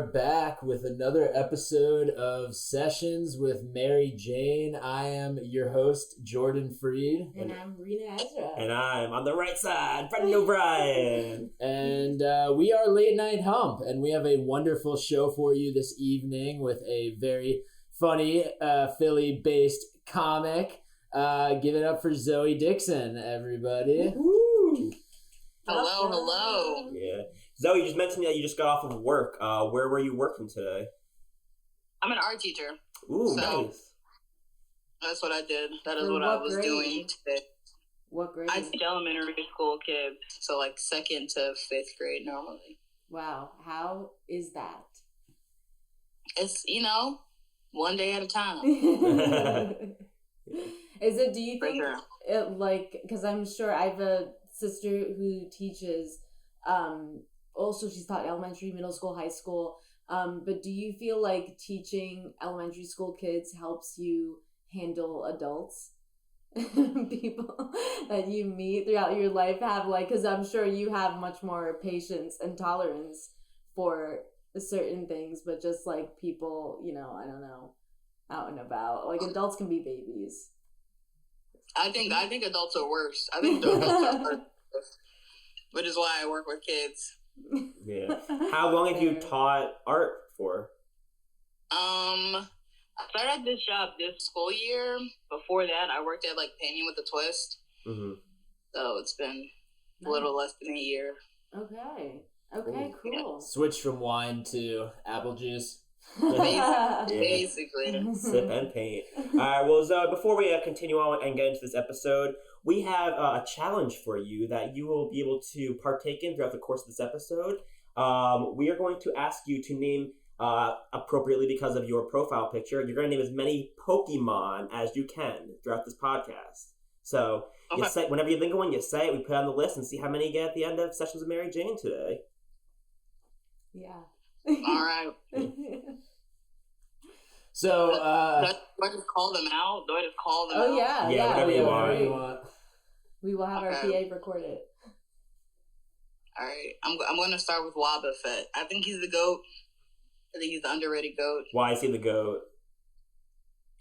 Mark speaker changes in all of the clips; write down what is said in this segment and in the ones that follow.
Speaker 1: are back with another episode of Sessions with Mary Jane. I am your host, Jordan Freed.
Speaker 2: And I'm Reena Ezra.
Speaker 3: And I'm on the right side, Brendan O'Brien.
Speaker 1: And we are Late Night Hump, and we have a wonderful show for you this evening with a very funny Philly-based comic. Give it up for Zoe Dixon, everybody.
Speaker 2: Woo!
Speaker 4: Hello.
Speaker 3: Yeah. Zoe, you just mentioned that you just got off of work. Where were you working today?
Speaker 4: I'm an art teacher.
Speaker 3: Ooh,
Speaker 4: So-
Speaker 3: nice.
Speaker 4: That's what I did. That is
Speaker 2: For
Speaker 4: what I
Speaker 2: what
Speaker 4: was
Speaker 2: grade?
Speaker 4: doing today.
Speaker 2: What grade?
Speaker 4: I teach elementary school kids, so like 2nd to 5th grade normally.
Speaker 2: Wow, how is that?
Speaker 4: It's, one day at a time.
Speaker 2: Is it, do you
Speaker 4: For
Speaker 2: think,
Speaker 4: sure.
Speaker 2: because I'm sure I have a sister who teaches, also she's taught elementary, middle school, high school, but do you feel like teaching elementary school kids helps you handle adults? People that you meet throughout your life have because I'm sure you have much more patience and tolerance for certain things, but just people, I don't know, out and about, adults can be babies.
Speaker 4: I think adults are worse. I think adults are worse, which is why I work with kids.
Speaker 3: Yeah. How long have you taught art for?
Speaker 4: I started this job this school year. Before that, I worked at Painting with a Twist.
Speaker 3: Mm-hmm.
Speaker 4: So it's been a little less than a year.
Speaker 2: Okay,
Speaker 3: Ooh,
Speaker 2: cool.
Speaker 1: Switch from wine to apple juice.
Speaker 4: Basically.
Speaker 3: Sip and paint. All right, well, Zoe, before we continue on and get into this episode, we have a challenge for you that you will be able to partake in throughout the course of this episode. We are going to ask you to name, appropriately because of your profile picture, you're going to name as many Pokemon as you can throughout this podcast. So, you say, whenever you think of one, you say it, we put it on the list and see how many you get at the end of Sessions with Mary Jane today.
Speaker 2: Yeah.
Speaker 4: All right.
Speaker 1: So,
Speaker 4: Do I just call them out? Do I just call them out?
Speaker 2: Oh yeah,
Speaker 3: Yeah, whatever you
Speaker 1: whatever
Speaker 3: want.
Speaker 2: We will have our PA record it.
Speaker 4: All right. I'm going to start with Wobbuffet. I think he's the GOAT. I think he's the underrated GOAT.
Speaker 3: Why is he the GOAT?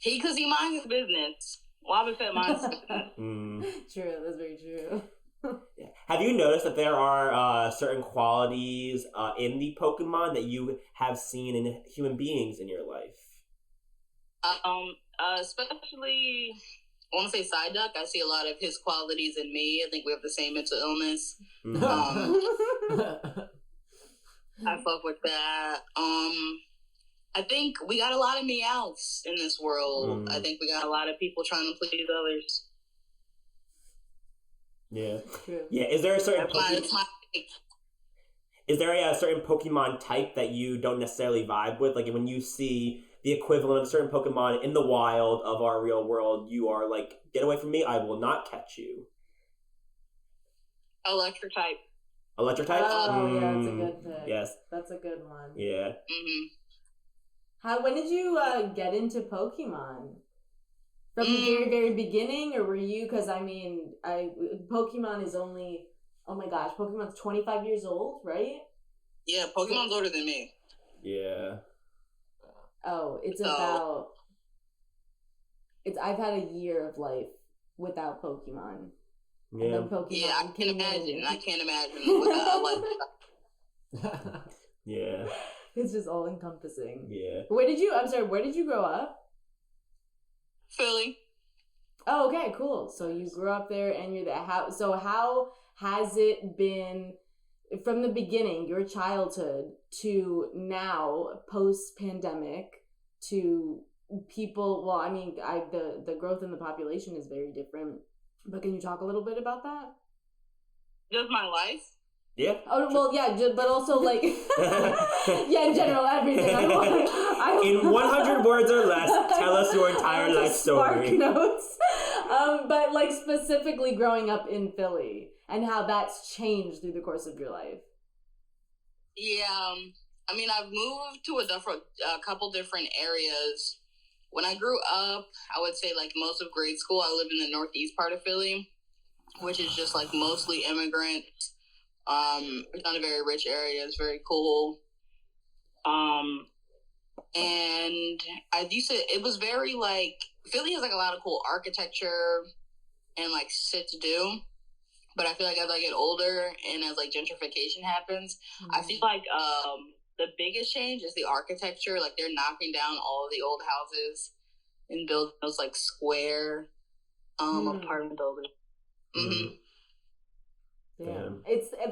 Speaker 4: Because he minds his business. Wobbuffet minds his business.
Speaker 2: True, that's very true.
Speaker 3: Have you noticed that there are certain qualities in the Pokemon that you have seen in human beings in your life?
Speaker 4: Especially, I want to say Psyduck. I see a lot of his qualities in me. I think we have the same mental illness.
Speaker 3: Mm.
Speaker 4: I fuck with that. I think we got a lot of meows in this world. I think we got a lot of people trying to please others.
Speaker 3: Yeah.
Speaker 2: True.
Speaker 3: Yeah. Is there a certain
Speaker 4: That's my
Speaker 3: Is there a certain Pokemon type that you don't necessarily vibe with? Like when you see the equivalent of a certain Pokemon in the wild of our real world, you are like, get away from me, I will not catch you.
Speaker 4: electric type.
Speaker 3: Electric type?
Speaker 2: Oh yeah, that's a good pick.
Speaker 3: Yes.
Speaker 2: That's a good one.
Speaker 3: Yeah.
Speaker 2: When did you get into Pokemon? From the very, very beginning, or were you? Because Pokemon is only, oh my gosh, Pokemon's 25 years old, right?
Speaker 4: Yeah, Pokemon's older than me.
Speaker 3: Yeah.
Speaker 2: Oh, I've had a year of life without Pokemon. And
Speaker 3: Yeah.
Speaker 2: then Pokemon
Speaker 4: Yeah, I
Speaker 2: came
Speaker 4: can't
Speaker 2: in.
Speaker 4: imagine. I can't imagine without
Speaker 3: Yeah.
Speaker 2: It's just all encompassing.
Speaker 3: Yeah.
Speaker 2: Where did you grow up?
Speaker 4: Philly.
Speaker 2: Oh, okay, cool. So you grew up there and you're there. How has it been from the beginning, your childhood, to now, post-pandemic, to people? Well, the growth in the population is very different. But can you talk a little bit about that?
Speaker 4: Just my life.
Speaker 3: Yeah.
Speaker 2: Oh, well, yeah, but also, yeah, in general, everything.
Speaker 3: In 100 words or less, tell us your entire life story.
Speaker 2: Spark notes. But, specifically growing up in Philly and how that's changed through the course of your life.
Speaker 4: Yeah, I've moved to a couple different areas. When I grew up, I would say, most of grade school, I lived in the northeast part of Philly, which is just, mostly immigrant. It's not a very rich area. It's very cool. And I used to, it was very like, Philly has like a lot of cool architecture and like shit to do. But I feel like as I get older and as like gentrification happens, I feel like the biggest change is the architecture. Like they're knocking down all of the old houses and building those like square apartment buildings. Mm-hmm.
Speaker 2: Damn.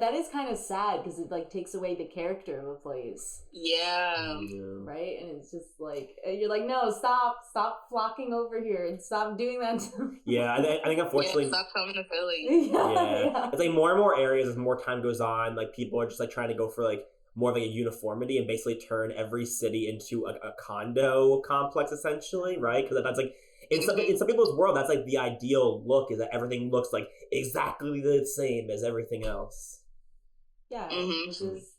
Speaker 2: That is kind of sad because it like takes away the character of a place.
Speaker 4: Yeah.
Speaker 2: Right? And it's just like you're like, no, stop flocking over here and stop doing that.
Speaker 3: Yeah, I think unfortunately,
Speaker 4: stop coming to Philly.
Speaker 3: Yeah. It's like more and more areas as more time goes on, like people are just like trying to go for like more of like a uniformity and basically turn every city into a condo complex essentially, right? Because that's like in some people's world, that's like the ideal look, is that everything looks like exactly the same as everything else.
Speaker 2: Yeah, which is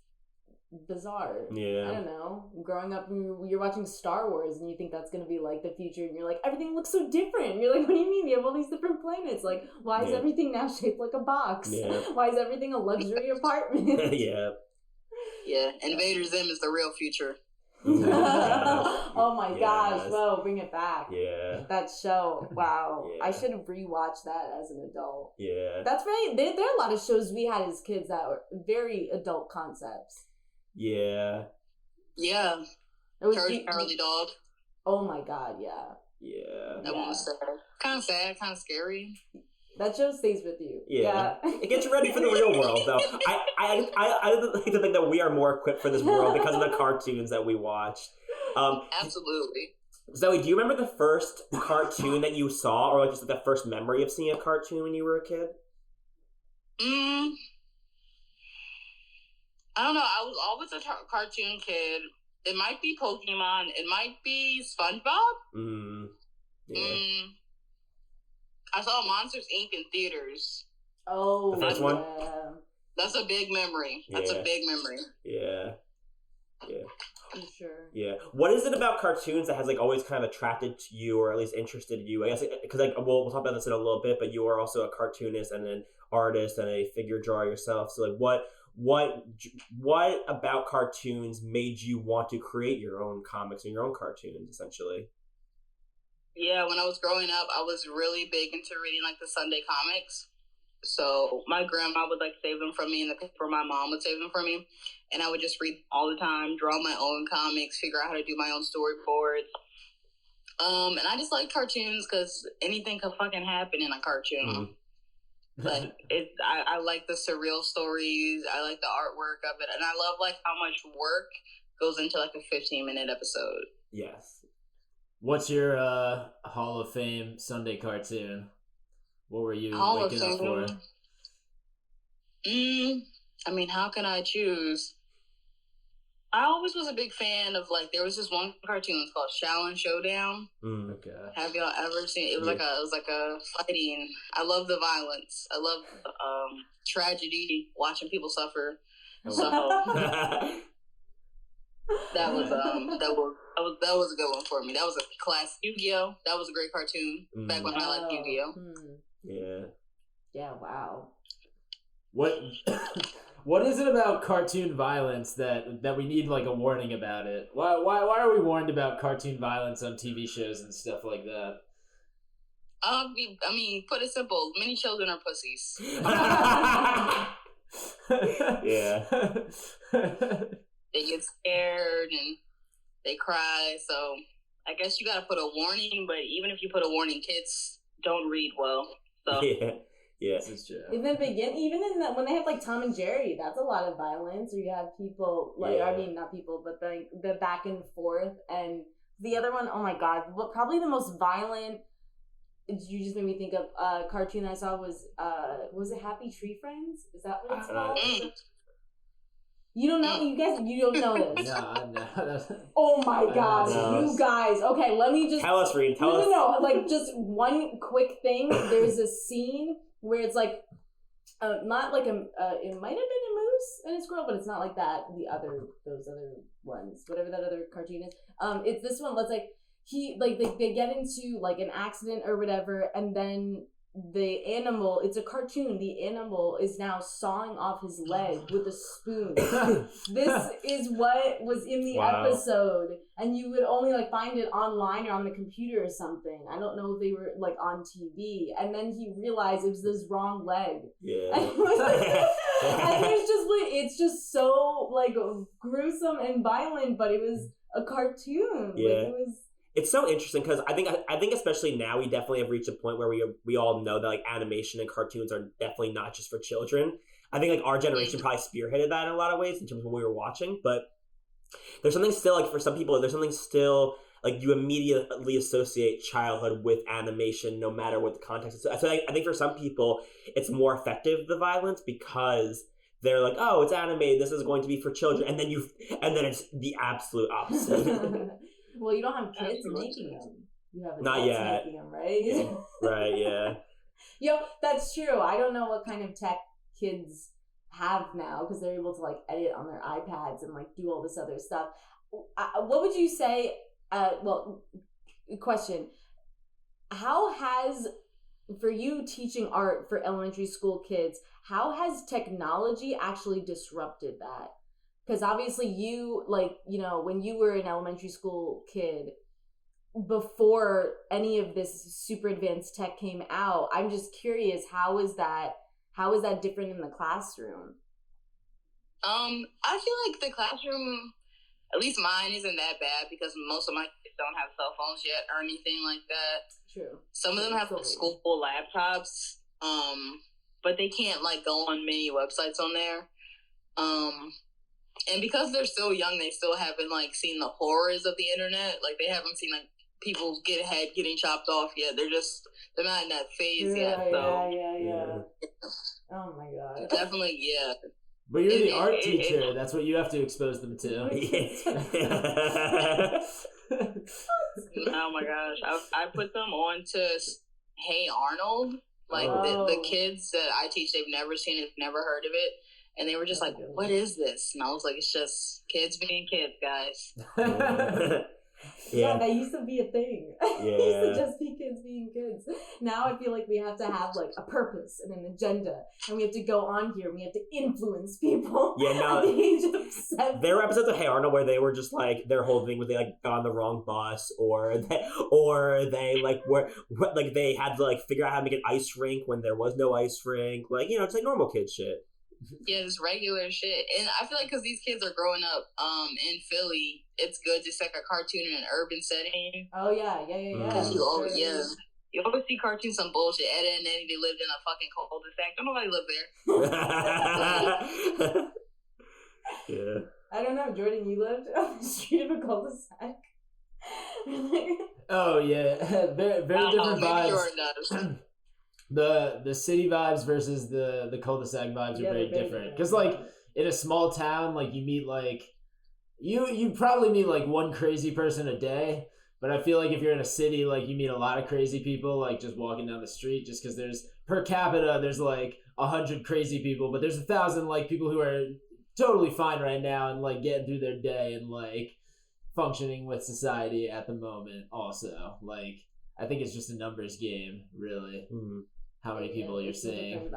Speaker 2: bizarre.
Speaker 3: Yeah.
Speaker 2: I don't know. Growing up, you're watching Star Wars and you think that's going to be like the future, and you're like, everything looks so different. And you're like, what do you mean? We have all these different planets. Like, why is everything now shaped like a box?
Speaker 3: Yeah.
Speaker 2: Why is everything a luxury apartment?
Speaker 3: Yeah.
Speaker 4: Yeah, Invader Zim is the real future.
Speaker 2: Oh my gosh, whoa, bring it back.
Speaker 3: Yeah.
Speaker 2: That show, wow. Yeah. I should rewatch that as an adult.
Speaker 3: Yeah.
Speaker 2: That's right. There are a lot of shows we had as kids that were very adult concepts.
Speaker 3: Yeah.
Speaker 4: Yeah. Charlie Dog.
Speaker 2: Oh my god, yeah.
Speaker 3: Yeah.
Speaker 4: That one was sad. Kind of sad, kind of scary.
Speaker 2: That show stays with you.
Speaker 3: Yeah. It gets you ready for the real world, though. I like to think that we are more equipped for this world because of the cartoons that we watched.
Speaker 4: Absolutely.
Speaker 3: Zoe, do you remember the first cartoon that you saw, or like just the first memory of seeing a cartoon when you were a kid?
Speaker 4: I don't know. I was always a cartoon kid. It might be Pokemon. It might be SpongeBob.
Speaker 3: Yeah.
Speaker 4: I saw Monsters, Inc. in theaters.
Speaker 2: Oh,
Speaker 3: the first one?
Speaker 2: Yeah.
Speaker 4: That's a big memory. That's a big memory.
Speaker 3: Yeah. Yeah.
Speaker 2: I'm sure.
Speaker 3: Yeah. What is it about cartoons that has like always kind of attracted to you, or at least interested you? I guess because like we'll talk about this in a little bit, but you are also a cartoonist and an artist and a figure drawer yourself. So like, what about cartoons made you want to create your own comics and your own cartoons, essentially?
Speaker 4: Yeah, when I was growing up, I was really big into reading like the Sunday comics. So my grandma would like save them from me, and the paper my mom would save them for me, and I would just read all the time, draw my own comics, figure out how to do my own storyboards. And I just like cartoons because anything could fucking happen in a cartoon. But I like the surreal stories. I like the artwork of it, and I love like how much work goes into like a 15-minute episode.
Speaker 3: Yes.
Speaker 1: What's your Hall of Fame Sunday cartoon? What were you waking up for?
Speaker 4: I mean, how can I choose? I always was a big fan of like, there was this one cartoon called Shaolin Showdown.
Speaker 3: Okay.
Speaker 4: Have y'all ever seen it? It was like a fighting. I love the violence. I love tragedy, watching people suffer. So that was a good one for me. That was a class. Yu-Gi-Oh! That was a great cartoon back when I liked Yu-Gi-Oh!
Speaker 3: Yeah.
Speaker 2: Yeah. Wow.
Speaker 1: What is it about cartoon violence that we need like a warning about it? Why are we warned about cartoon violence on TV shows and stuff like that?
Speaker 4: I mean, put it simple. Many children are pussies.
Speaker 3: Yeah.
Speaker 4: They get scared and they cry. So I guess you gotta put a warning. But even if you put a warning, kids don't read well. So
Speaker 3: yeah,
Speaker 1: this is true.
Speaker 2: In the beginning, even in when they have like Tom and Jerry, that's a lot of violence. Or you have people like I mean, not people, but the back and forth. And the other one, oh my god, probably the most violent. You just made me think of a cartoon I saw was it Happy Tree Friends? Is that what it's called? You don't know? You don't know this?
Speaker 1: No.
Speaker 2: Oh my gosh, you guys. Okay, let me just...
Speaker 3: Tell us, Reena. Tell us.
Speaker 2: No. Like, just one quick thing. There's a scene where it's like, not like it might have been a moose and a squirrel, but it's not like that. Those other ones. Whatever that other cartoon is. It's this one. Let's like, they get into like an accident or whatever, and then the animal, it's a cartoon, the animal is now sawing off his leg with a spoon. This is what was in the episode, and you would only like find it online or on the computer or something. I don't know if they were like on TV, and then he realized it was his wrong leg.
Speaker 3: Yeah.
Speaker 2: And it's just so like gruesome and violent, but it was a cartoon.
Speaker 3: Yeah.
Speaker 2: Like, it was.
Speaker 3: It's so interesting because I think especially now we definitely have reached a point where we all know that like animation and cartoons are definitely not just for children. I think like our generation probably spearheaded that in a lot of ways in terms of what we were watching, but there's something still like for some people there's something still like you immediately associate childhood with animation no matter what the context is. So I think for some people it's more effective, the violence, because they're like, oh, it's animated, this is going to be for children, and then it's the absolute opposite.
Speaker 2: Well, you don't have kids making them. You have
Speaker 3: not
Speaker 2: adults
Speaker 3: yet
Speaker 2: making them, right?
Speaker 3: Right, yeah.
Speaker 2: Yo, that's true. I don't know what kind of tech kids have now because they're able to like edit on their iPads and like do all this other stuff. What would you say? Question: how has, for you teaching art for elementary school kids, how has technology actually disrupted that? Because obviously you, like, you know, when you were an elementary school kid, before any of this super advanced tech came out, I'm just curious, how is that different in the classroom?
Speaker 4: I feel like the classroom, at least mine, isn't that bad because most of my kids don't have cell phones yet or anything like that.
Speaker 2: True.
Speaker 4: Some of them have school laptops, but they can't like go on many websites on there. And because they're so young, they still haven't like seen the horrors of the internet. Like they haven't seen like people get head getting chopped off yet. They're not in that phase yet. So
Speaker 2: Yeah. Oh my god.
Speaker 4: Definitely, yeah.
Speaker 1: But you're the art teacher. That's what you have to expose them to.
Speaker 4: Oh my gosh. I put them on to Hey Arnold. Like the kids that I teach, they've never seen it, never heard of it. And they were just like, what is this? And I was like, it's just kids being kids, guys.
Speaker 2: Yeah, that used to be a thing.
Speaker 3: Yeah.
Speaker 2: It used to just be kids being kids. Now I feel like we have to have like a purpose and an agenda, and we have to go on here and we have to influence people.
Speaker 3: Yeah, no.
Speaker 2: At the age of 7.
Speaker 3: There were episodes of Hey Arnold where they were just like their whole thing was they like got on the wrong bus, or they like were like they had to like figure out how to make an ice rink when there was no ice rink. Like, you know, it's like normal kid shit.
Speaker 4: Yeah, just regular shit. And I feel like because these kids are growing up in Philly, it's good to like a cartoon in an urban setting.
Speaker 2: Oh yeah.
Speaker 4: You always see cartoons, some bullshit. Ed and Eddie, they lived in a fucking cul-de-sac. Don't nobody live there.
Speaker 3: Yeah.
Speaker 2: I don't know, Jordan, you lived on the street of a cul-de-sac.
Speaker 1: Oh yeah, very different vibes.
Speaker 4: Jordan does.
Speaker 1: The city vibes versus the cul-de-sac vibes are very different. Because like in a small town, like you meet like you probably meet like one crazy person a day. But I feel like if you're in a city, like you meet a lot of crazy people, like just walking down the street. Just because there's per capita, there's like 100 crazy people, but there's 1,000 like people who are totally fine right now and like getting through their day and like functioning with society at the moment. Also, like I think it's just a numbers game, really. Mm-hmm. How many people you're seeing.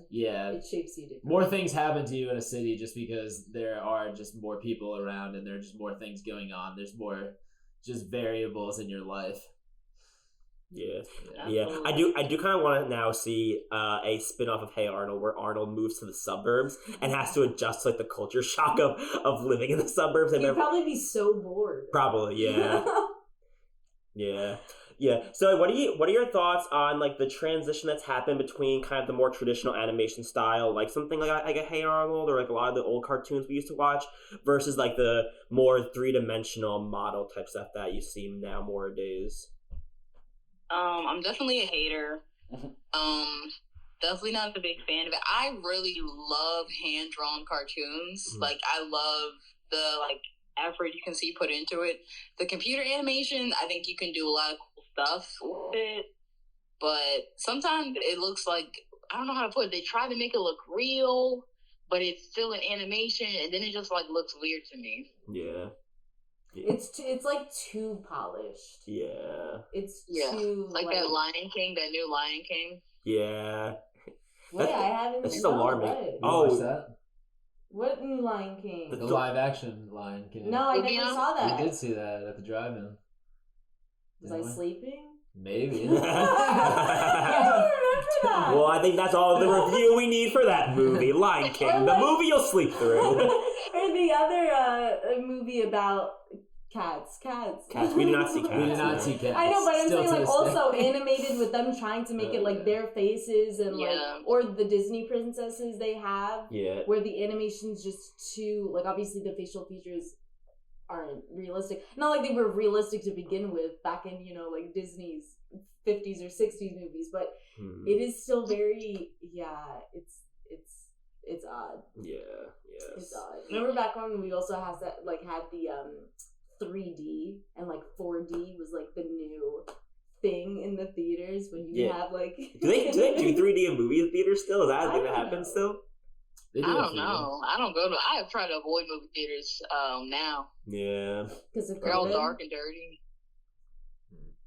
Speaker 1: Yeah.
Speaker 2: It shapes you different.
Speaker 1: More things happen to you in a city just because there are just more people around and there are just more things going on. There's more just variables in your life.
Speaker 3: Yeah. I do kind of want to now see a spin-off of Hey Arnold where Arnold moves to the suburbs and has to adjust to like the culture shock of living in the suburbs.
Speaker 2: He'd probably be so bored.
Speaker 3: Probably, yeah. Yeah. So what are your thoughts on like the transition that's happened between kind of the more traditional animation style, like something like a Hey Arnold or like a lot of the old cartoons we used to watch, versus like the more 3-dimensional model type stuff that you see now nowadays?
Speaker 4: I'm definitely a hater. Definitely not a big fan of it. I really love hand-drawn cartoons. Mm-hmm. Like I love the like effort you can see put into it. The computer animation, I think you can do a lot of cool stuff with it, but sometimes it looks like, I don't know how to put it, they try to make it look real, but it's still an animation, and then it just like looks weird to me.
Speaker 3: Yeah.
Speaker 2: It's like too polished.
Speaker 3: Yeah.
Speaker 2: It's too
Speaker 4: like that Lion King, that new Lion King.
Speaker 3: Yeah.
Speaker 2: Wait, I haven't.
Speaker 3: That's just
Speaker 2: no,
Speaker 3: alarming.
Speaker 2: what?
Speaker 1: You
Speaker 3: Oh.
Speaker 1: watched that?
Speaker 2: What new Lion King?
Speaker 1: The live action Lion King.
Speaker 2: No, I
Speaker 4: With
Speaker 2: never
Speaker 4: Beyonce?
Speaker 2: saw that.
Speaker 1: We did see that at the drive-in.
Speaker 2: Was I sleeping?
Speaker 1: Maybe.
Speaker 2: I don't remember that.
Speaker 3: Well, I think that's all the review we need for that movie, Lion King, the movie you'll sleep through.
Speaker 2: Or the other movie about cats.
Speaker 3: Cats. We did not see Cats.
Speaker 1: We did not see Cats.
Speaker 2: I know, but I'm
Speaker 1: Still
Speaker 2: saying
Speaker 1: to
Speaker 2: like
Speaker 1: this
Speaker 2: also
Speaker 1: day.
Speaker 2: animated with them trying to make it like their faces and like, or the Disney princesses they have,
Speaker 3: Yeah.
Speaker 2: where the animation's just too like obviously the facial features aren't realistic. Not like they were realistic to begin with back in like Disney's 50s or 60s movies, but it is still very it's odd.
Speaker 3: Yeah. Yes.
Speaker 2: It's odd. Remember back when we also had the 3D and like 4D was like the new thing in the theaters when you have like.
Speaker 3: Do they do 3D in movie theaters still? Is that going to happen
Speaker 2: know.
Speaker 3: still?
Speaker 1: They do
Speaker 4: I
Speaker 1: have
Speaker 4: don't know. I don't go to. I have tried to avoid movie theaters now.
Speaker 3: Yeah.
Speaker 2: Because
Speaker 4: They're all dark and dirty.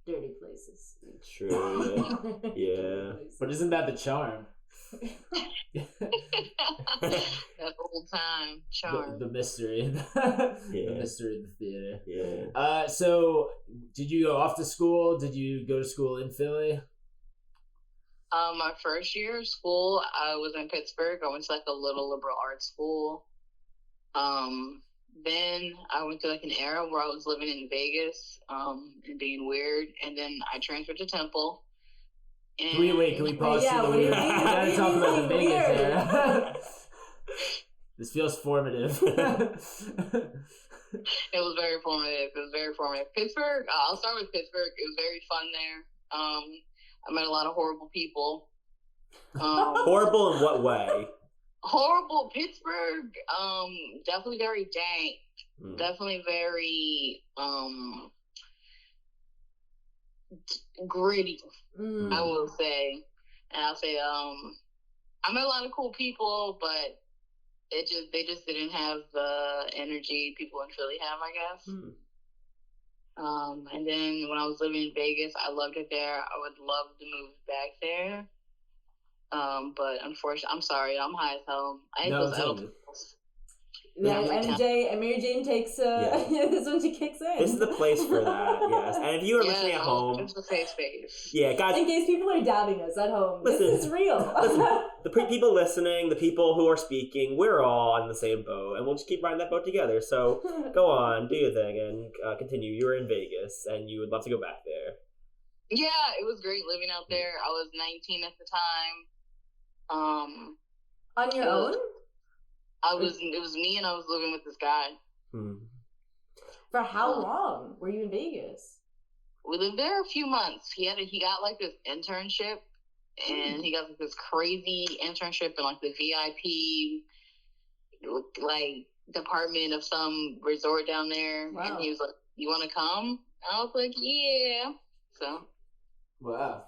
Speaker 2: Dirty places.
Speaker 3: True. Yeah.
Speaker 1: But isn't that the charm?
Speaker 4: That old time charm.
Speaker 1: The mystery.
Speaker 3: Yeah.
Speaker 1: The mystery of the theater.
Speaker 3: Yeah.
Speaker 1: So did you go off to school? Did you go to school in Philly?
Speaker 4: My first year of school, I was in Pittsburgh. I went to like a little liberal arts school. Then I went to like an era where I was living in Vegas, and being weird. And then I transferred to Temple. And
Speaker 1: Can we pause?
Speaker 2: Yeah,
Speaker 1: to
Speaker 2: what do you
Speaker 1: the
Speaker 2: mean?
Speaker 1: We gotta talk about the Vegas
Speaker 2: Weird.
Speaker 1: era. This feels formative.
Speaker 4: It was very formative. Pittsburgh, I'll start with Pittsburgh. It was very fun there. I met a lot of horrible people.
Speaker 3: Horrible in what way?
Speaker 4: Horrible Pittsburgh. Definitely very dank. Definitely very gritty. I will say, and I'll say, I met a lot of cool people, but they just didn't have the energy people in Philly have, I guess. And then when I was living in Vegas, I loved it there. I would love to move back there. But unfortunately, I'm sorry, I'm high as hell. I ain't supposed to edit pills.
Speaker 2: Yeah, Mary Jane takes this when she kicks in.
Speaker 3: This is the place for that, yes. And if you are listening at home,
Speaker 4: it's a safe space.
Speaker 3: Yeah, guys.
Speaker 2: In case people are doubting us at home,
Speaker 3: Listen,
Speaker 2: this is real.
Speaker 3: The people listening, the people who are speaking, we're all on the same boat, and we'll just keep riding that boat together. So go on, do your thing, and continue. You were in Vegas, and you would love to go back there.
Speaker 4: Yeah, it was great living out there. I was 19 at the time.
Speaker 2: On your own?
Speaker 4: It was me, and I was living with this guy.
Speaker 2: For how long were you in Vegas?
Speaker 4: We lived there a few months. He got like this internship, and he got like this crazy internship in like the VIP like department of some resort down there.
Speaker 2: Wow.
Speaker 4: And he was like, "You want to come?" And I was like, "Yeah." So
Speaker 1: Wow.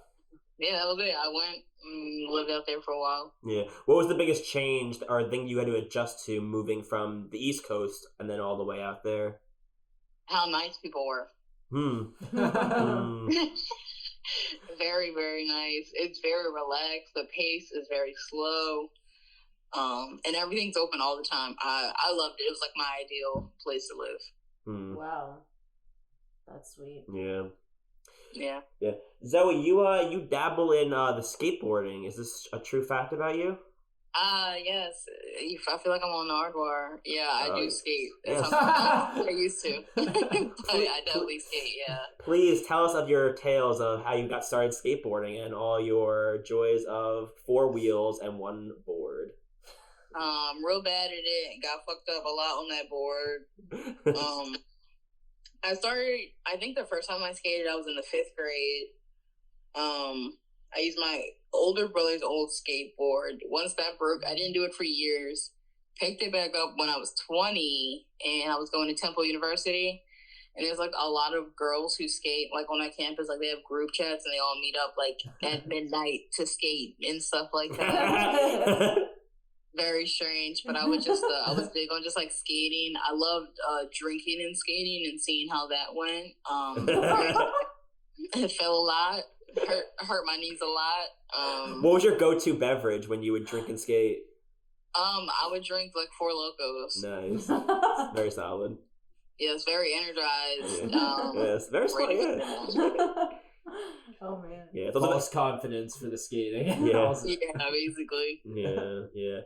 Speaker 4: yeah, that was it. I went and lived out there for a while.
Speaker 3: Yeah. What was the biggest change or thing you had to adjust to moving from the East Coast and then all the way out there?
Speaker 4: How nice people were. Very, very nice. It's very relaxed. The pace is very slow. And everything's open all the time. I loved it. It was like my ideal place to live.
Speaker 2: Wow. That's sweet.
Speaker 3: Yeah.
Speaker 4: Yeah.
Speaker 3: Zoe, you dabble in the skateboarding. Is this a true fact about you?
Speaker 4: Yes. I feel like I'm on Nardwar. Yeah, I do skate. That's
Speaker 3: Yes.
Speaker 4: how I used to. But I definitely skate, yeah.
Speaker 3: Please tell us of your tales of how you got started skateboarding and all your joys of 4 wheels and 1 board.
Speaker 4: Real bad at it. Got fucked up a lot on that board. I think the first time I skated, I was in the 5th grade. I used my older brother's old skateboard. Once that broke, I didn't do it for years. Picked it back up when I was 20, and I was going to Temple University. And there's like a lot of girls who skate like on that campus. Like they have group chats, and they all meet up like at midnight to skate and stuff like that. Very strange, but I was big on just like skating. I loved drinking and skating and seeing how that went. I fell a lot, hurt my knees a lot.
Speaker 3: What was your go-to beverage when you would drink and skate?
Speaker 4: I would drink like Four Locos.
Speaker 3: Nice. Very solid.
Speaker 4: Yes, very energized.
Speaker 3: Yes, very smart. Yeah.
Speaker 2: Oh man.
Speaker 3: Yeah.
Speaker 1: False confidence for the skating.
Speaker 3: Yeah.
Speaker 4: Yeah, basically.
Speaker 3: Yeah.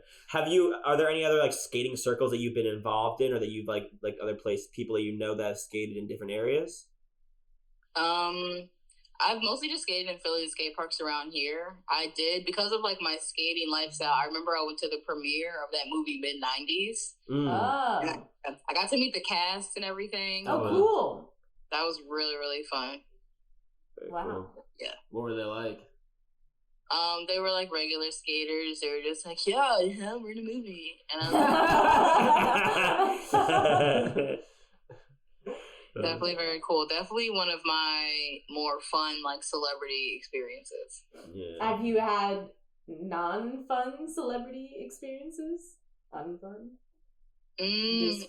Speaker 3: Are there any other like skating circles that you've been involved in, or that you've like other people that you know that have skated in different areas?
Speaker 4: I've mostly just skated in Philly skate parks around here. I did, because of like my skating lifestyle, I remember I went to the premiere of that movie mid-90s.
Speaker 2: Oh.
Speaker 4: I got to meet the cast and everything.
Speaker 2: Oh, cool.
Speaker 4: That was really, really fun.
Speaker 3: Very
Speaker 2: Wow.
Speaker 3: cool.
Speaker 4: Yeah.
Speaker 1: What were they like?
Speaker 4: They were like regular skaters. They were just like, yeah, we're in a movie. And I was definitely very cool. Definitely one of my more fun, like, celebrity experiences.
Speaker 3: Yeah.
Speaker 2: Have you had non-fun celebrity experiences? Unfun?
Speaker 4: I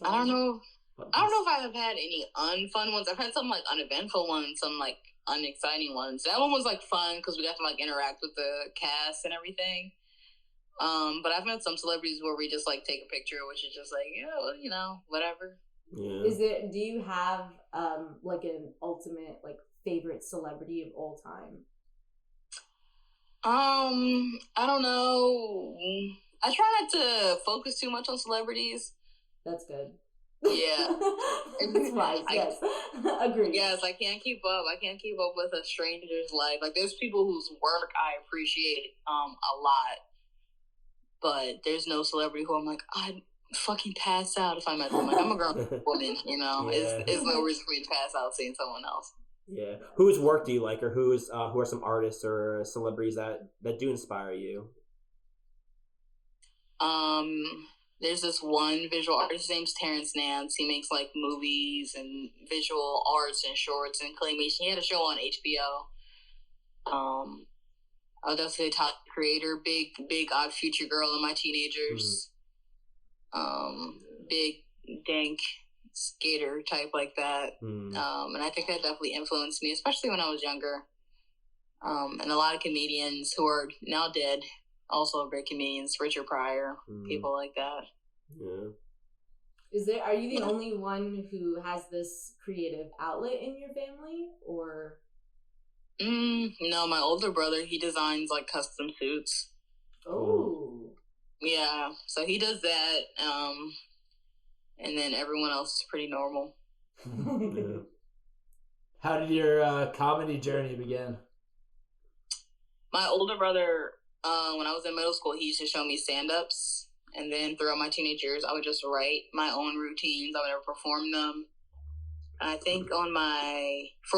Speaker 4: don't know. I don't know if I have had any unfun ones. I've had some like uneventful ones, some like unexciting ones. That one was like fun because we got to like interact with the cast and everything. But I've met some celebrities where we just like take a picture, which is just like, yeah, well, you know, whatever.
Speaker 3: Yeah.
Speaker 2: Do you have like an ultimate like favorite celebrity of all time?
Speaker 4: I don't know. I try not to focus too much on celebrities.
Speaker 2: That's good.
Speaker 4: Yeah.
Speaker 2: It's wise, yes. Agreed.
Speaker 4: Yes, I can't keep up. I can't keep up with a stranger's life. Like, there's people whose work I appreciate a lot, but there's no celebrity who I'm like, I'd fucking pass out if I met them. Like, I'm a grown woman, you know?
Speaker 3: Yeah.
Speaker 4: It's no reason for me to pass out seeing someone else.
Speaker 3: Yeah. Whose work do you like, or who are some artists or celebrities that do inspire you?
Speaker 4: There's this one visual artist, his name's Terrence Nance. He makes like movies and visual arts and shorts and claymation. He had a show on HBO. I would definitely say top creator, big odd future girl in my teenagers. Big dank skater type like that. And I think that definitely influenced me, especially when I was younger. And a lot of comedians who are now dead, also great comedians, Richard Pryor, people like that.
Speaker 3: Yeah.
Speaker 2: Are you the only one who has this creative outlet in your family, or?
Speaker 4: No, my older brother, he designs like custom suits.
Speaker 2: Oh.
Speaker 4: Yeah, so he does that. And then everyone else is pretty normal.
Speaker 3: Yeah.
Speaker 1: How did your comedy journey begin?
Speaker 4: My older brother, when I was in middle school, he used to show me stand-ups. And then throughout my teenage years, I would just write my own routines. I would never perform them. And I think for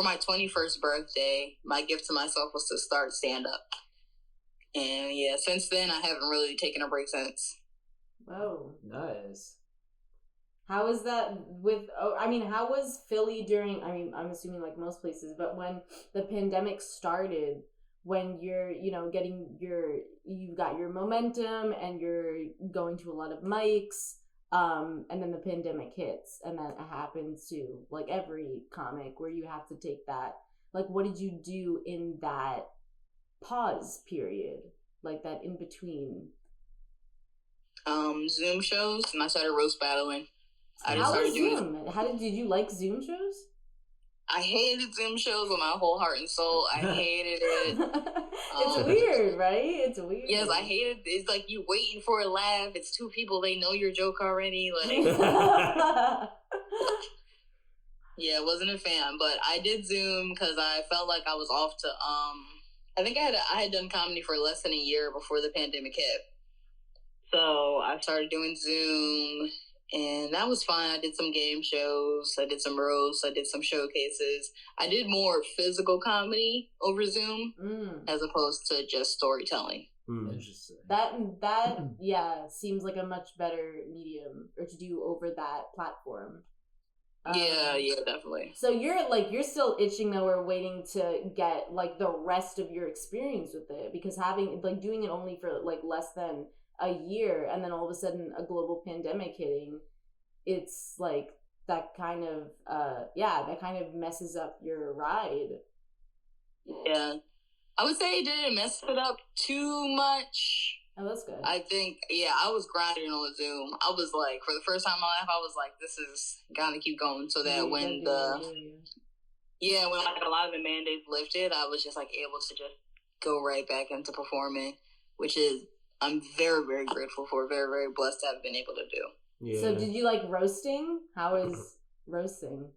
Speaker 4: my 21st birthday, my gift to myself was to start stand-up. And yeah, since then, I haven't really taken a break since.
Speaker 2: Whoa.
Speaker 1: Nice.
Speaker 2: How is that how was Philly during, I'm assuming like most places, but when the pandemic started, when you're, you've got your momentum and you're going to a lot of mics, and then the pandemic hits, and then it happens to like every comic where you have to take that, like, what did you do in that pause period, like that in between?
Speaker 4: Zoom shows, and I started roast battling.
Speaker 2: Did you like Zoom shows?
Speaker 4: I hated Zoom shows with my whole heart and soul. I hated it.
Speaker 2: It's weird, right? It's weird.
Speaker 4: Yes, I hated it. It's like you waiting for a laugh. It's two people. They know your joke already. Like, yeah, wasn't a fan. But I did Zoom because I felt like I was off to. I think I had done comedy for less than a year before the pandemic hit. So I started doing Zoom. And that was fun. I did some game shows. I did some roasts. I did some showcases. I did more physical comedy over Zoom as opposed to just storytelling.
Speaker 1: Interesting.
Speaker 2: That seems like a much better medium or to do over that platform.
Speaker 4: Yeah, definitely.
Speaker 2: So you're still itching though, or waiting to get like the rest of your experience with it, because doing it only for like less than a year and then all of a sudden a global pandemic hitting, it's like that kind of messes up your ride.
Speaker 4: Yeah, I would say it didn't mess it up too much.
Speaker 2: Oh, that's good.
Speaker 4: I think, I was grinding on Zoom. I was like, for the first time in my life, I was like, this is gotta keep going, so that when when like a lot of the mandates lifted, I was just like able to just go right back into performing, which is I'm very, very grateful for, very, very blessed to have been able to do.
Speaker 2: Yeah. So did you like roasting? How is roasting?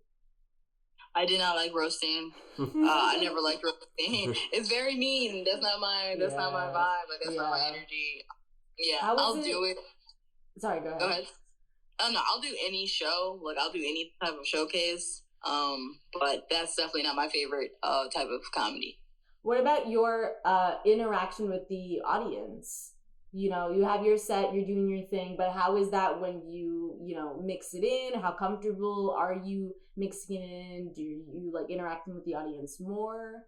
Speaker 4: I did not like roasting. I never liked roasting. It's very mean. That's not my vibe. Like, that's not my energy. Yeah, I'll do it.
Speaker 2: Sorry, go ahead.
Speaker 4: Go ahead. Oh no, I'll do any show. Like, I'll do any type of showcase. But that's definitely not my favorite type of comedy.
Speaker 2: What about your interaction with the audience? You know, you have your set, you're doing your thing, but how is that when you mix it in? How comfortable are you mixing it in? Do you like interacting with the audience more?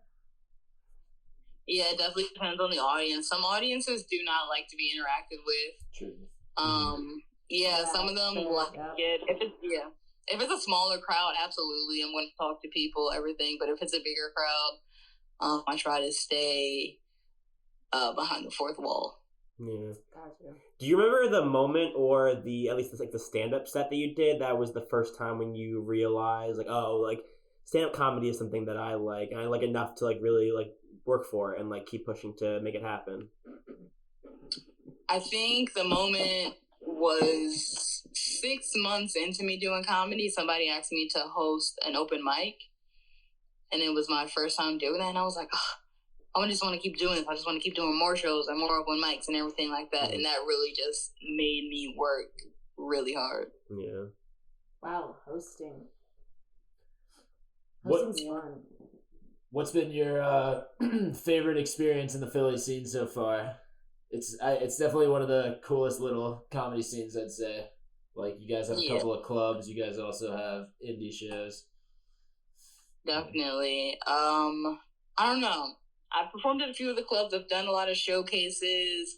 Speaker 4: Yeah, it definitely depends on the audience. Some audiences do not like to be interacted with.
Speaker 2: True.
Speaker 4: Some of them like it. If it's a smaller crowd, absolutely, I'm going to talk to people, everything. But if it's a bigger crowd, I try to stay behind the fourth wall.
Speaker 3: Yeah.
Speaker 2: Gotcha.
Speaker 3: Do you remember the moment, or at least the stand-up set that you did, that was the first time when you realized, like, oh, like, stand-up comedy is something that I like, and I like enough to, like, really, like, work for it and, like, keep pushing to make it happen?
Speaker 4: I think the moment was 6 months into me doing comedy. Somebody asked me to host an open mic, and it was my first time doing that, and I was like, oh, I just want to keep doing this. I just want to keep doing more shows and more open mics and everything like that. And that really just made me work really hard.
Speaker 3: Yeah.
Speaker 2: Wow, hosting. Hosting's fun.
Speaker 1: What's been your favorite experience in the Philly scene so far? It's definitely one of the coolest little comedy scenes, I'd say. Like, you guys have a couple of clubs. You guys also have indie shows.
Speaker 4: Definitely. I don't know. I've performed at a few of the clubs. I've done a lot of showcases.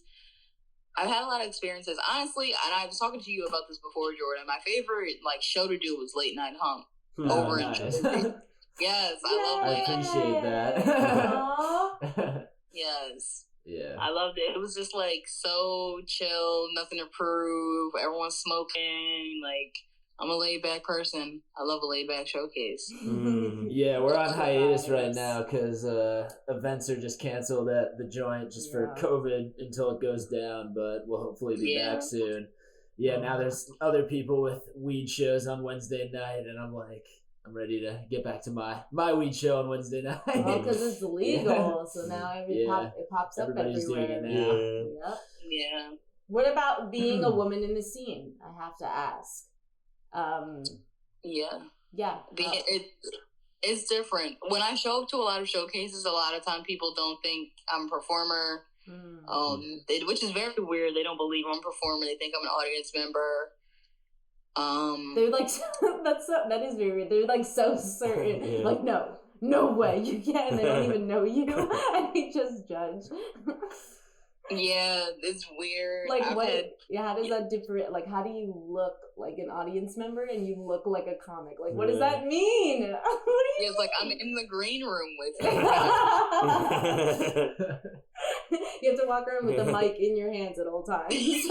Speaker 4: I've had a lot of experiences. Honestly, and I was talking to you about this before, Jordan. My favorite show to do was Late Night Hump over in Jersey. Yes, I
Speaker 1: love that.
Speaker 4: that. Yes.
Speaker 1: Yeah.
Speaker 4: I loved it. It was just so chill, nothing to prove. Everyone's smoking. I'm a laid back person. I love a laid back showcase.
Speaker 1: Yeah, we're on hiatus right now because events are just canceled at the joint just for COVID until it goes down, but we'll hopefully be back soon. Yeah, now there's other people with weed shows on Wednesday night, and I'm ready to get back to my weed show on Wednesday night.
Speaker 2: Oh, because it's legal, so now it pops up
Speaker 1: Everybody's
Speaker 2: everywhere.
Speaker 1: Doing it now.
Speaker 2: Yep.
Speaker 4: Yeah.
Speaker 2: What about being a woman in the scene? I have to ask.
Speaker 4: It's different. When I show up to a lot of showcases, a lot of time people don't think I'm a performer. Which is very weird. They don't believe I'm a performer. They think I'm an audience member.
Speaker 2: They're like, that is very weird. They're so certain. Like, no way, you can't. They don't even know you, and they just judge.
Speaker 4: Yeah, it's weird.
Speaker 2: How does that differ? Like, how do you look like an audience member and you look like a comic? Like, what does that mean? What do you
Speaker 4: It's like I'm in the green room with you.
Speaker 2: You have to walk around with a mic in your hands at all times. That's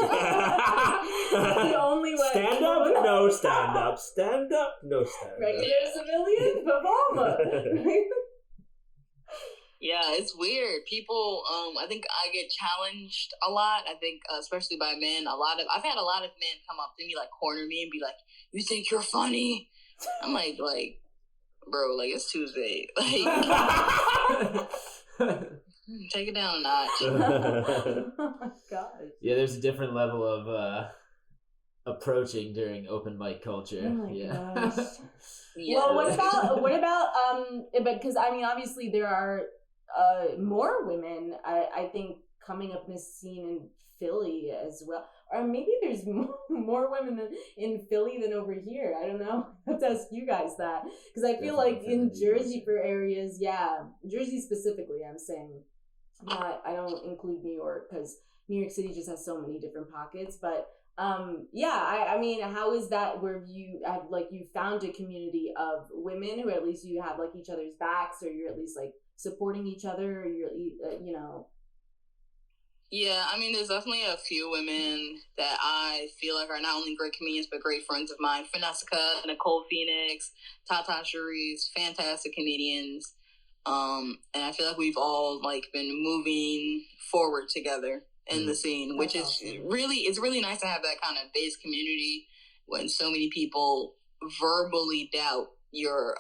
Speaker 2: the only way.
Speaker 3: Stand up, no stand up. Stand up, no stand up.
Speaker 2: Regular civilian performer.
Speaker 4: Yeah, it's weird. People, I think I get challenged a lot. I think, especially by men, I've had a lot of men come up to me, corner me and be like, "You think you're funny?" I'm like, bro, it's Tuesday. Take it down a notch.
Speaker 2: Oh my gosh.
Speaker 1: Yeah, there's a different level of approaching during open mic culture.
Speaker 2: Oh my gosh.
Speaker 4: Yeah.
Speaker 2: Well, what about because obviously there are more women I think coming up in this scene in Philly as well, or maybe there's more women in Philly than over here. I don't know. I have to ask you guys that, because I feel in Jersey for areas, Jersey specifically, I'm saying, I don't include New York because New York City just has so many different pockets, but I mean, how is that where you have you found a community of women who at least you have each other's backs, or you're at least supporting each other, or you know?
Speaker 4: Yeah, I mean, there's definitely a few women that I feel like are not only great comedians, but great friends of mine. Finesca, Nicole Phoenix, Tata Cherise, fantastic comedians. And I feel like we've all like been moving forward together in the scene, which is really, it's really nice to have that kind of base community when so many people verbally doubt your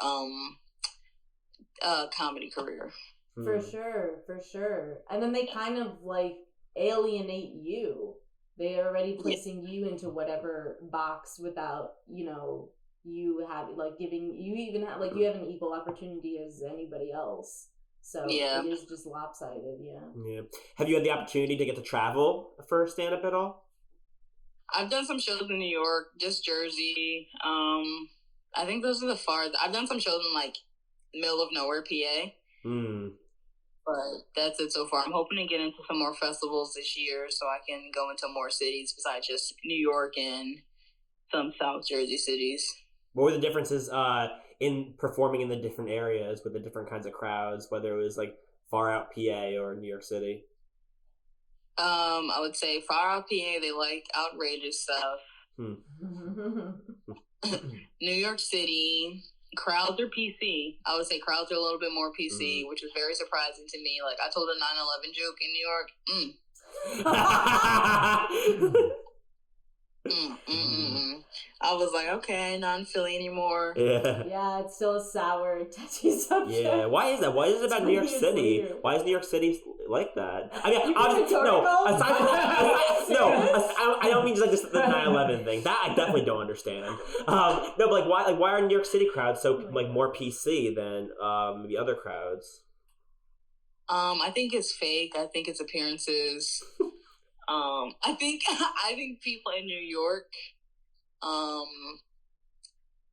Speaker 4: comedy career.
Speaker 2: For sure. And then they kind of like alienate you. They are already placing you into whatever box without, you know, you have like giving you even have like you have an equal opportunity as anybody else. So it is just lopsided. Yeah.
Speaker 3: Have you had the opportunity to get to travel for stand-up at all?
Speaker 4: I've done some shows in New York, just Jersey. I think those are the farthest. I've done some shows in like middle of nowhere, PA. But that's it so far. I'm hoping to get into some more festivals this year so I can go into more cities besides just New York and some South Jersey cities.
Speaker 3: What were the differences in performing in the different areas with the different kinds of crowds, whether it was like far out PA or New York City?
Speaker 4: I would say far out PA, they like outrageous stuff. New York City, crowds are PC. I would say crowds are a little bit more PC, which is very surprising to me. Like, I told a 9/11 joke in New York. I was like, okay, not in Philly anymore.
Speaker 2: Yeah, it's still a sour, touchy subject.
Speaker 3: Yeah, why is that? Why is it about New York City?
Speaker 2: Later.
Speaker 3: Why is New York City like that? I mean, I don't mean just like just the 9/11 thing. That I definitely don't understand. No, but like why are New York City crowds so like more PC than maybe other crowds?
Speaker 4: I think it's fake. I think it's appearances. I think people in New York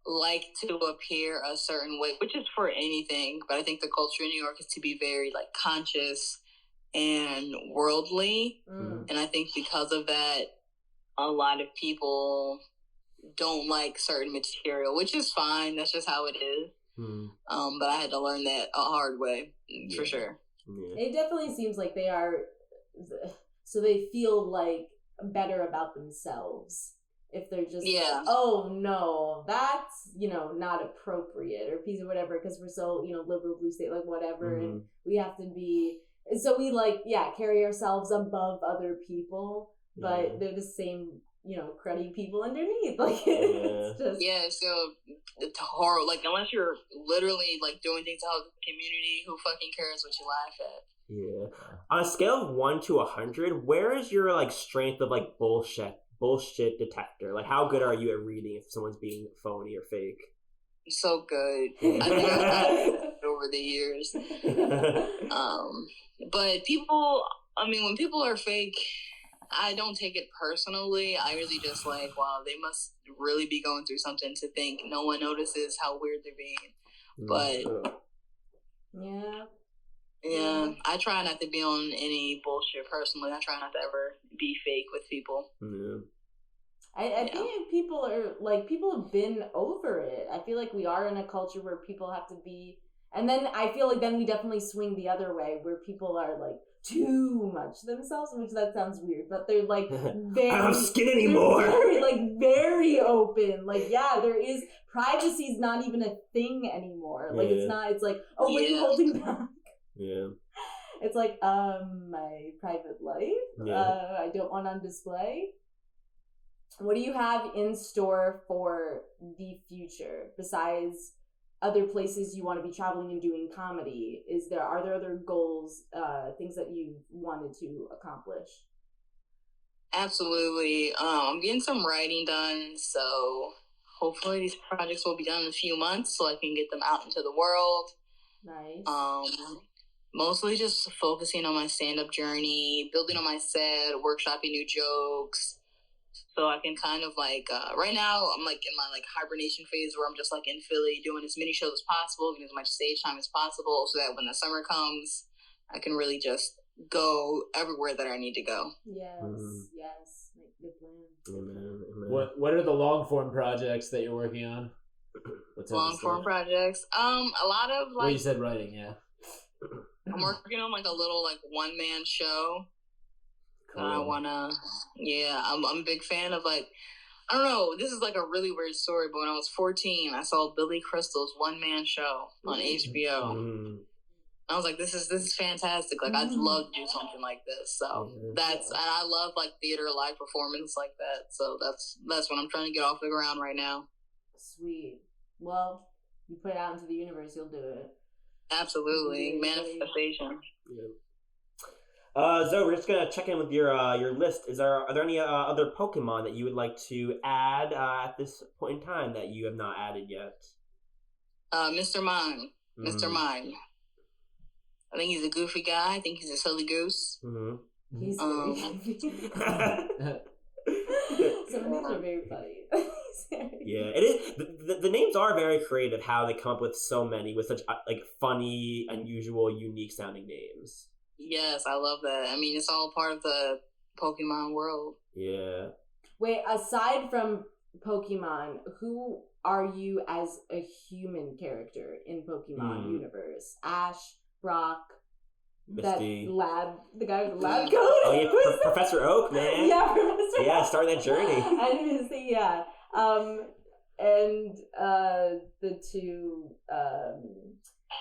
Speaker 4: like to appear a certain way, which is for anything, but I think the culture in New York is to be very like conscious and worldly. And I think because of that, a lot of people don't like certain material, which is fine. That's just how it is. But I had to learn that a hard way, for sure.
Speaker 2: It definitely seems like they are, so they feel like better about themselves if they're just like, oh no, that's, you know, not appropriate or piece or whatever, because we're so, you know, liberal blue state, like whatever, and we have to be, so we like, carry ourselves above other people, but they're the same, you know, cruddy people underneath. Like, it's just...
Speaker 4: so it's horrible. Like, unless you're literally, like, doing things to help the community, who fucking cares what you laugh at?
Speaker 3: Yeah. On a scale of 1 to 100, where is your, like, strength of, like, bullshit detector? Like, how good are you at reading if someone's being phony or fake?
Speaker 4: So good. I think I've gotten over the years. But people, I mean, when people are fake, I don't take it personally. I really just like, wow, they must really be going through something to think no one notices how weird they're being. But I try not to be on any bullshit personally. I try not to ever be fake with people.
Speaker 2: I think people are like, people have been over it. I feel like we are in a culture where people have to be, and then I feel like then we definitely swing the other way where people are like too much themselves, which that sounds weird, but they're like very,
Speaker 3: I don't have skin anymore.
Speaker 2: Very open. Like, there is, privacy is not even a thing anymore. Like, it's not, it's like, oh, what are you holding back? It's like, my private life, I don't want on display. What do you have in store for the future besides other places you want to be traveling and doing comedy? Are there other goals, things that you wanted to accomplish?
Speaker 4: Absolutely. I'm getting some writing done, so hopefully these projects will be done in a few months so I can get them out into the world.
Speaker 2: Nice.
Speaker 4: Mostly just focusing on my stand-up journey, building on my set, workshopping new jokes. So I can kind of like, right now I'm like in my like hibernation phase where I'm just like in Philly doing as many shows as possible, getting as much stage time as possible so that when the summer comes, I can really just go everywhere that I need to go.
Speaker 2: Yes. Like, good plan.
Speaker 1: Amen. What are the long form projects that you're working on?
Speaker 4: Long form projects? A lot of like...
Speaker 1: Well, you said writing,
Speaker 4: I'm working on like a little like one man show.
Speaker 3: Cool.
Speaker 4: I wanna, I'm a big fan of like, I don't know, this is like a really weird story, but when I was 14, I saw Billy Crystal's one man show on HBO.
Speaker 3: Mm.
Speaker 4: I was like, this is fantastic. Like, I'd love to do something like this. So and I love like theater, live performance like that. So that's what I'm trying to get off the ground right now.
Speaker 2: Sweet. Well, you put it out into the universe, you'll do it.
Speaker 4: Absolutely. Manifestation.
Speaker 3: Yeah. Zoe, we're just gonna check in with your list. Are there any other Pokemon that you would like to add at this point in time that you have not added yet?
Speaker 4: Mr. Mime. Mr. Mime. I think he's a goofy guy. I think he's a silly goose.
Speaker 3: Mm-hmm.
Speaker 2: He's very goofy. Some names are very funny.
Speaker 3: Yeah, it is. The names are very creative. How they come up with so many with such like funny, unusual, unique sounding names.
Speaker 4: Yes, I love that. I mean, it's all part of the Pokemon world.
Speaker 3: Yeah.
Speaker 2: Wait, aside from Pokemon, who are you as a human character in Pokemon universe? Ash, Brock,
Speaker 3: Misty.
Speaker 2: the guy with the lab coat.
Speaker 3: Oh yeah, Professor Oak, man.
Speaker 2: Yeah, Professor Oak.
Speaker 3: Yeah, starting that journey.
Speaker 2: And Misty, yeah. And the two,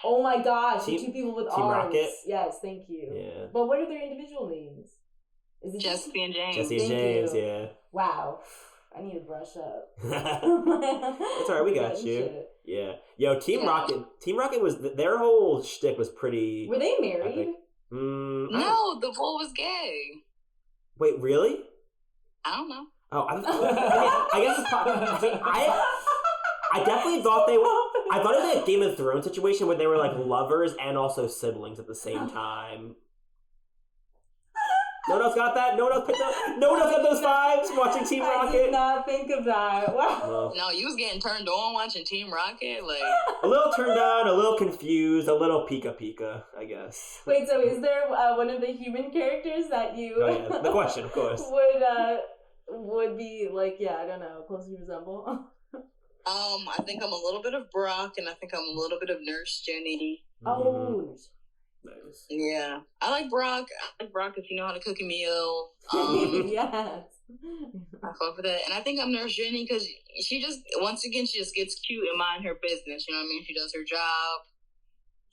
Speaker 2: oh my gosh, the two people with
Speaker 3: Team
Speaker 2: arms.
Speaker 3: Rocket.
Speaker 2: Yes, thank you.
Speaker 3: Yeah.
Speaker 2: But what are their individual names? Is it
Speaker 4: Jesse and James.
Speaker 3: Jesse and James, yeah.
Speaker 2: Wow. I need to brush up.
Speaker 3: It's alright, we got you.
Speaker 2: Shit.
Speaker 3: Yeah. Yo, Team Rocket was, their whole shtick was pretty...
Speaker 2: Were they married?
Speaker 4: No, the bull was gay.
Speaker 3: Wait, really?
Speaker 4: I don't know.
Speaker 3: Oh, I guess it's probably... I definitely thought I thought it was like a Game of Thrones situation where they were like lovers and also siblings at the same time. No one else got that? No one else picked up? No one else got those vibes watching Team Rocket?
Speaker 2: I did not think of that. Wow.
Speaker 4: No, you was getting turned on watching Team Rocket? Like
Speaker 3: a little turned on, a little confused, a little pika, I guess.
Speaker 2: Wait, so is there one of the human characters that you...
Speaker 3: Oh yeah, the question, of course.
Speaker 2: would be like, yeah, I don't know, closely resemble?
Speaker 4: I think I'm a little bit of Brock, and I think I'm a little bit of Nurse Jenny.
Speaker 2: Oh,
Speaker 3: nice.
Speaker 4: Yeah, I like Brock. I like Brock if you know how to cook a meal.
Speaker 2: Yes.
Speaker 4: I fuck with that, and I think I'm Nurse Jenny because she just gets cute and mind her business. You know what I mean? She does her job.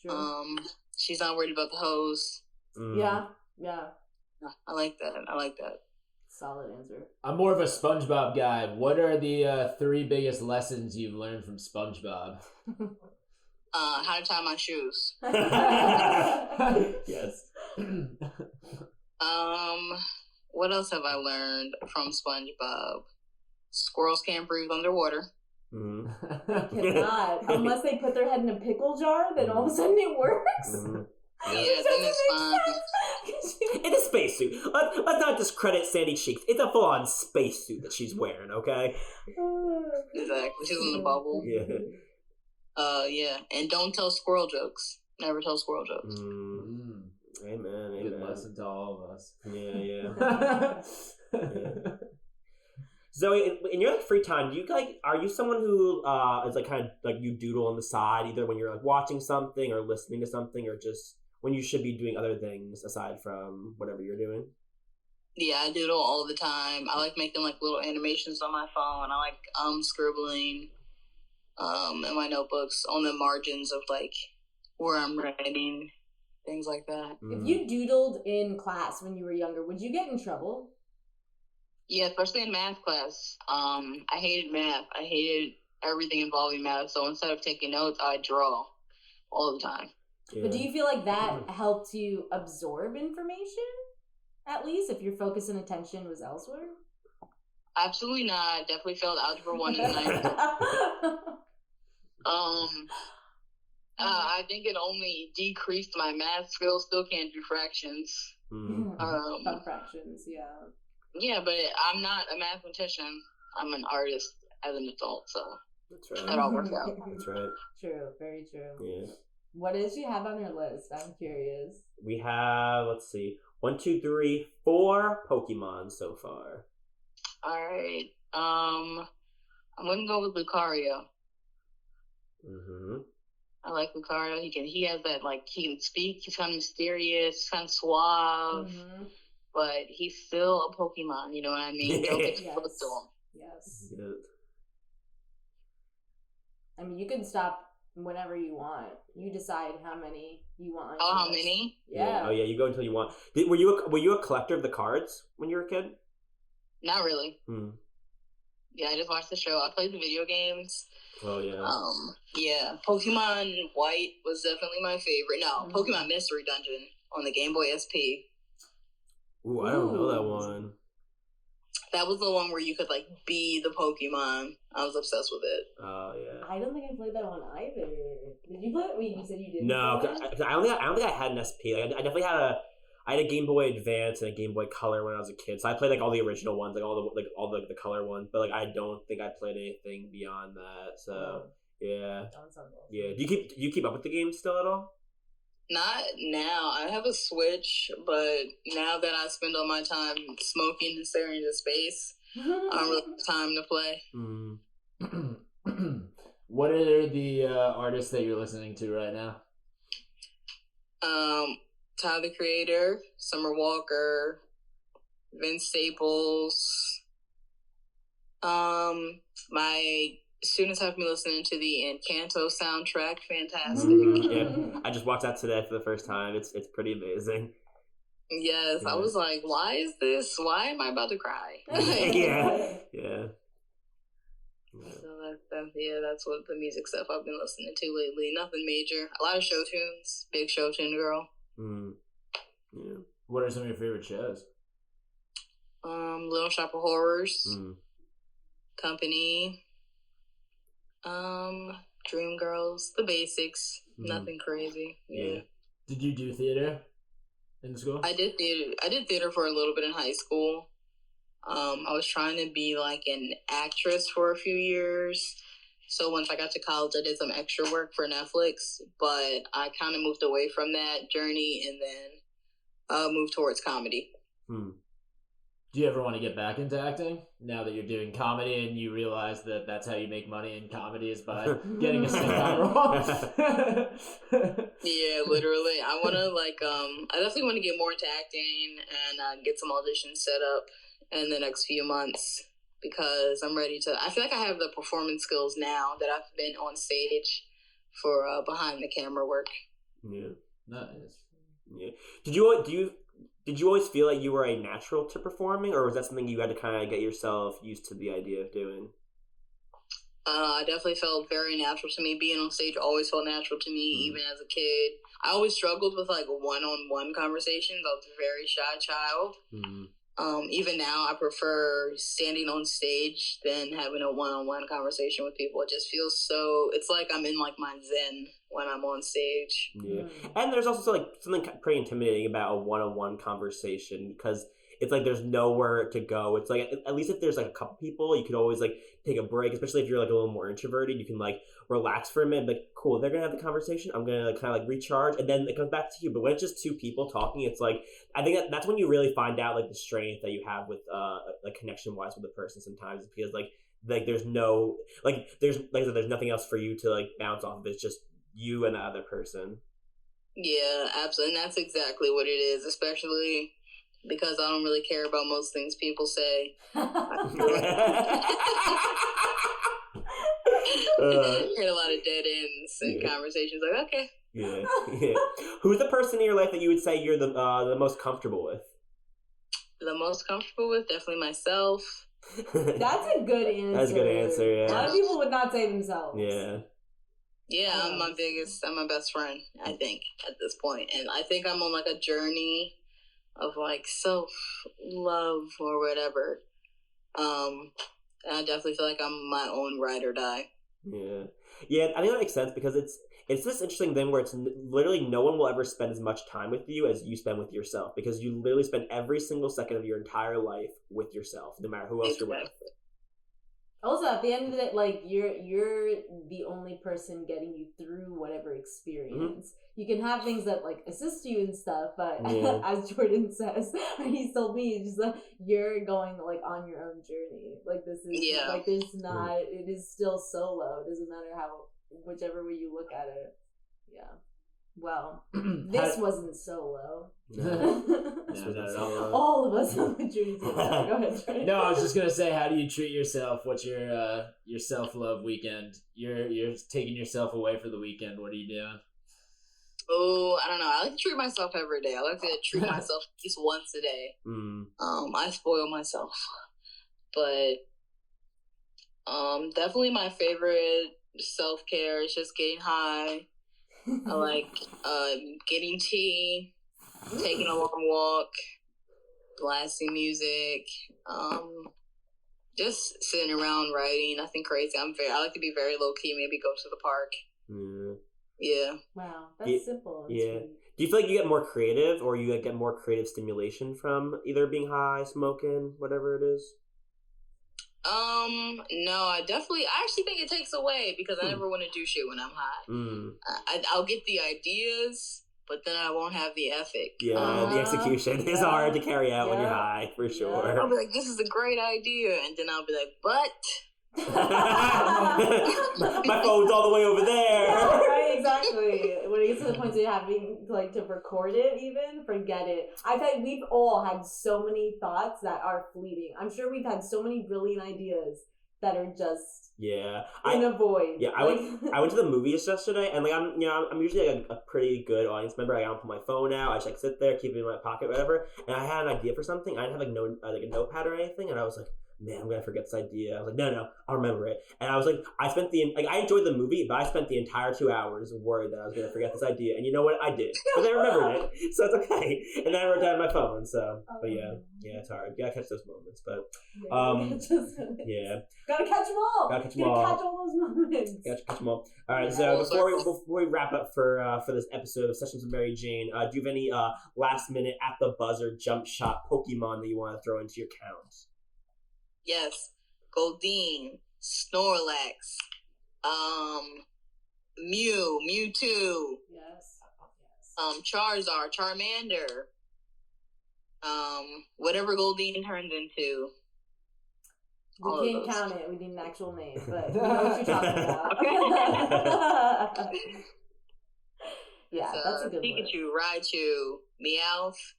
Speaker 2: True.
Speaker 4: She's not worried about the hose.
Speaker 2: Yeah.
Speaker 4: I like that.
Speaker 2: Solid answer.
Speaker 1: I'm more of a SpongeBob guy. What are the 3 biggest lessons you've learned from SpongeBob?
Speaker 4: How to tie my shoes.
Speaker 3: Yes.
Speaker 4: What else have I learned from SpongeBob? Squirrels can't breathe underwater.
Speaker 2: Cannot. Unless they put their head in a pickle jar, then all of a sudden it works.
Speaker 4: Yeah, then it's fine.
Speaker 3: In a spacesuit. Let's not discredit Sandy Cheeks. It's a full-on spacesuit that she's wearing, okay?
Speaker 4: Exactly. She's in the bubble.
Speaker 3: Yeah.
Speaker 4: Yeah. And don't tell squirrel jokes. Never tell squirrel jokes.
Speaker 3: Amen.
Speaker 1: Good lesson to all of us.
Speaker 3: Yeah. Zoe, in your free time, are you someone who is like kind of like you doodle on the side, either when you're like watching something or listening to something, or just when you should be doing other things aside from whatever you're doing?
Speaker 4: Yeah, I doodle all the time. I like making like little animations on my phone. I like scribbling in my notebooks on the margins of like where I'm writing, things like that.
Speaker 2: If you doodled in class when you were younger, would you get in trouble?
Speaker 4: Yeah, especially in math class. I hated math. I hated everything involving math. So instead of taking notes, I draw all the time.
Speaker 2: Yeah. But do you feel like that helped you absorb information? At least if your focus and attention was elsewhere?
Speaker 4: Absolutely not. Definitely failed Algebra 1 in the 9th. I think it only decreased my math skills. Still can't do fractions.
Speaker 2: Fractions, yeah.
Speaker 4: Yeah, but I'm not a mathematician. I'm an artist as an adult, so
Speaker 3: that's right.
Speaker 4: That all works out.
Speaker 3: That's right.
Speaker 2: True, very true.
Speaker 3: Yeah.
Speaker 2: What did you have on your list? I'm curious.
Speaker 3: We have, let's see, 1, 2, 3, 4 Pokemon so far.
Speaker 4: All right. I'm gonna go with Lucario. I like Lucario. He has that, like, he can speak. He's kind of mysterious, kind of suave, but he's still a Pokemon. You know what I mean? Don't get too close to him.
Speaker 2: Yes.
Speaker 3: Yeah.
Speaker 2: I mean, you can stop whenever you want. You decide how many you want.
Speaker 4: Oh, how many?
Speaker 2: Yeah.
Speaker 3: Oh yeah, you go until you want. Were you a collector of the cards when you were a kid?
Speaker 4: Not really. Yeah, I just watched the show. I played the video games.
Speaker 3: Oh yeah.
Speaker 4: Yeah, Pokemon White was definitely my favorite. No, Pokemon Mystery Dungeon on the Game Boy SP.
Speaker 3: Ooh, I don't know that one.
Speaker 4: That was the one where you could, like, be the Pokemon. I was obsessed with it.
Speaker 3: Oh yeah.
Speaker 2: I don't think I played that one either. Did you play it? Wait, you said you didn't.
Speaker 3: No, I don't think I had an SP. Like, I definitely had a Game Boy Advance and a Game Boy Color when I was a kid. So I played like all the original ones, like all the color ones. But like I don't think I played anything beyond that. So yeah. Yeah. Do you keep up with the game still at all?
Speaker 4: Not now. I have a Switch, but now that I spend all my time smoking and staring into space, I don't really have time to play.
Speaker 1: What are the artists that you're listening to right now?
Speaker 4: Tyler the Creator, Summer Walker, Vince Staples. My students have me listening to the Encanto soundtrack. Fantastic.
Speaker 3: Yeah, I just watched that today for the first time. It's pretty amazing.
Speaker 4: Yes, I was like, why is this? Why am I about to cry?
Speaker 3: Yeah.
Speaker 4: So that's what the music stuff I've been listening to lately. Nothing major. A lot of show tunes. Big show tune girl.
Speaker 3: Yeah.
Speaker 1: What are some of your favorite shows?
Speaker 4: Little Shop of Horrors. Company. Dreamgirls. The basics. Nothing crazy. Yeah.
Speaker 1: Did you do theater in school?
Speaker 4: I did theater for a little bit in high school. I was trying to be like an actress for a few years. So once I got to college, I did some extra work for Netflix, but I kind of moved away from that journey and then moved towards comedy.
Speaker 1: Do you ever want to get back into acting now that you're doing comedy and you realize that that's how you make money in comedy is by getting a sitcom role?
Speaker 4: Yeah, literally. I want to I definitely want to get more into acting and get some auditions set up in the next few months because I'm ready to. I feel like I have the performance skills now that I've been on stage for behind the camera work.
Speaker 3: Yeah,
Speaker 1: nice.
Speaker 3: Yeah. Did you always feel like you were a natural to performing, or was that something you had to kind of get yourself used to the idea of doing?
Speaker 4: I definitely felt very natural to me. Being on stage always felt natural to me, even as a kid. I always struggled with like one-on-one conversations. I was a very shy child. Even now, I prefer standing on stage than having a one-on-one conversation with people. It just feels so. It's like I'm in like my zen when I'm on stage.
Speaker 3: Yeah, and there's also like something pretty intimidating about a one-on-one conversation because it's like there's nowhere to go. It's like at least if there's like a couple people, you could always like take a break, especially if you're like a little more introverted. You can like relax for a minute, like cool, they're gonna have the conversation. I'm gonna kind of like recharge, and then it comes back to you. But when it's just two people talking, it's like I think that's when you really find out like the strength that you have with like connection wise with the person. Sometimes it's because like there's no there's nothing else for you to like bounce off of. It's just you and the other person.
Speaker 4: Yeah, absolutely, and that's exactly what it is, especially because I don't really care about most things people say. Hit a lot of dead ends in conversations. Like, okay.
Speaker 3: Yeah. Who's the person in your life that you would say you're the most comfortable with?
Speaker 4: The most comfortable with? Definitely myself.
Speaker 2: That's a good answer.
Speaker 3: That's a good answer, yeah.
Speaker 2: A lot of people would not say themselves.
Speaker 3: Yeah.
Speaker 4: Yeah, I'm my best friend, I think, at this point. And I think I'm on like a journey of like self-love or whatever. And I definitely feel like I'm my own ride or die.
Speaker 3: Yeah, I think that makes sense because it's this interesting thing where it's literally no one will ever spend as much time with you as you spend with yourself because you literally spend every single second of your entire life with yourself, no matter who else you're with.
Speaker 2: Also, at the end of the day, like you're the only person getting you through whatever experience. You can have things that like assist you and stuff, but as Jordan says, or he told me, it's just like you're going like on your own journey. Like this is like there's not. It is still solo. It doesn't matter whichever way you look at it. Yeah. Well, this wasn't solo.
Speaker 3: No, not at all.
Speaker 2: All of us on the journey. Go ahead, Trey.
Speaker 1: No, I was just gonna say, how do you treat yourself? What's your self-love weekend? You're taking yourself away for the weekend. What are you doing?
Speaker 4: Oh, I don't know. I like to treat myself every day. I like to treat myself at least once a day. I spoil myself, but definitely my favorite self-care is just getting high. I like getting tea, taking a long walk, blasting music, just sitting around writing, nothing crazy. I like to be very low key. Maybe go to the park. Yeah.
Speaker 2: Wow, that's simple. That's
Speaker 3: yeah.
Speaker 2: sweet.
Speaker 3: Do you feel like you get more creative, or you get more creative stimulation from either being high, smoking, whatever it is?
Speaker 4: No, I actually think it takes away because I never want to do shit when I'm high. I'll get the ideas, but then I won't have the ethic.
Speaker 3: Yeah, the execution is hard to carry out when you're high, for sure.
Speaker 4: I'll be like, this is a great idea, and then I'll be like, but...
Speaker 3: My phone's all the way over there.
Speaker 2: Yeah, right, exactly. When it gets to the point of having to record it, even forget it. I think we've all had so many thoughts that are fleeting. I'm sure we've had so many brilliant ideas that are just in a void.
Speaker 3: Yeah, I went to the movies yesterday, and I'm usually a pretty good audience member. I don't put my phone out. I just sit there, keep it in my pocket, whatever. And I had an idea for something. I didn't have a notepad or anything, and I was like, man, I'm gonna forget this idea. I was like, no, I'll remember it. And I was like, I enjoyed the movie, but I spent the entire 2 hours worried that I was gonna forget this idea. And you know what? I did, because I remembered it, so it's okay. And then I wrote down my phone. So, but yeah, it's hard. You gotta catch those moments. But
Speaker 2: gotta catch them all.
Speaker 3: Catch
Speaker 2: all those moments.
Speaker 3: Gotta catch them all. All right. So before we wrap up for this episode of Sessions with Mary Jane, do you have any last minute at the buzzer jump shot Pokemon that you want to throw into your count?
Speaker 4: Yes, Goldeen, Snorlax, Mewtwo.
Speaker 2: Yes.
Speaker 4: Charizard, Charmander. Whatever Goldeen turns into.
Speaker 2: We can't count it. We need an actual name, but we know what you're talking about. Yeah, that's a good one.
Speaker 4: Pikachu, Raichu, Meowth.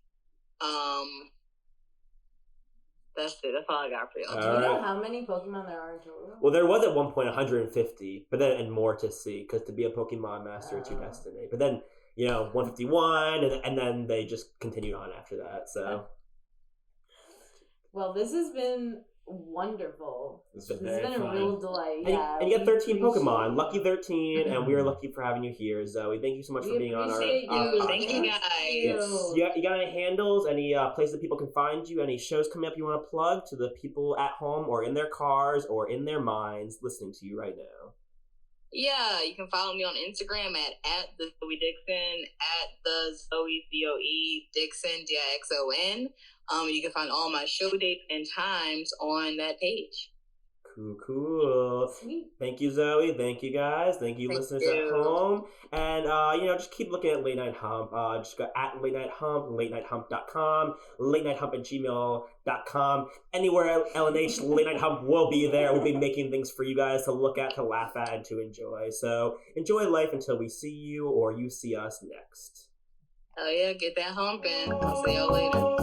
Speaker 4: That's it. That's all I got for y'all.
Speaker 2: Do you know how many Pokemon there are in total?
Speaker 3: Well, there was at one point 150, but then and more to see, because to be a Pokemon Master, it's your destiny. But then 151, and then they just continued on after that. So,
Speaker 2: well, this has been wonderful.
Speaker 3: This has
Speaker 2: been a real delight.
Speaker 3: And you got 13 Pokemon. Lucky 13, and we are lucky for having you here, Zoe. Thank you so much for being on our podcast.
Speaker 4: Thank you, guys.
Speaker 3: Yes. You got any handles, any places that people can find you, any shows coming up you want to plug to the people at home or in their cars or in their minds listening to you right now?
Speaker 4: Yeah, you can follow me on Instagram at the Zoe Dixon, at the Zoe Zoe Dixon Dixon. You can find all my show dates and times on that page.
Speaker 3: Cool.
Speaker 2: Sweet.
Speaker 3: Thank you, Zoe. Thank you, guys. Thank you, listeners at home. And, just keep looking at Late Night Hump. Just go at Late Night Hump, latenightHump.com, latenightHump@gmail.com. Anywhere LNH Late Night Hump will be there. We'll be making things for you guys to look at, to laugh at, and to enjoy. So enjoy life until we see you or you see us next.
Speaker 4: Oh, yeah. Get that hump in. I'll see y'all later.